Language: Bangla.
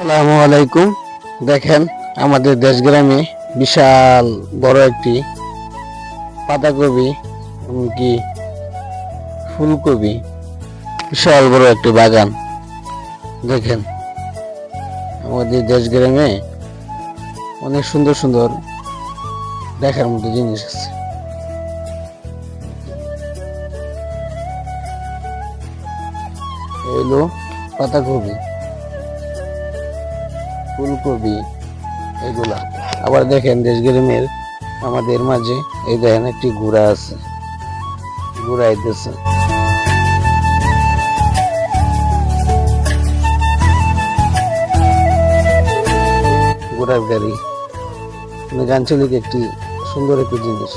আসসালামু আলাইকুম। দেখেন আমাদের দেশ গ্রামে বিশাল বড় একটি পাতাকপি এমনকি ফুলকপি, বিশাল বড় একটি বাগান। দেখেন আমাদের দেশ গ্রামে অনেক সুন্দর সুন্দর দেখার মতো জিনিস আছে। এলো পাতাকপি, ফুলকপি এগুলা। আবার দেখেন দেশ গ্রামের আমাদের মাঝে এই দেখেন একটি ঘোড়া আছে, ঘোড়া আইতেছে। ঘোড়ার গাড়ি অনেক আঞ্চলিক একটি সুন্দর একটি জিনিস।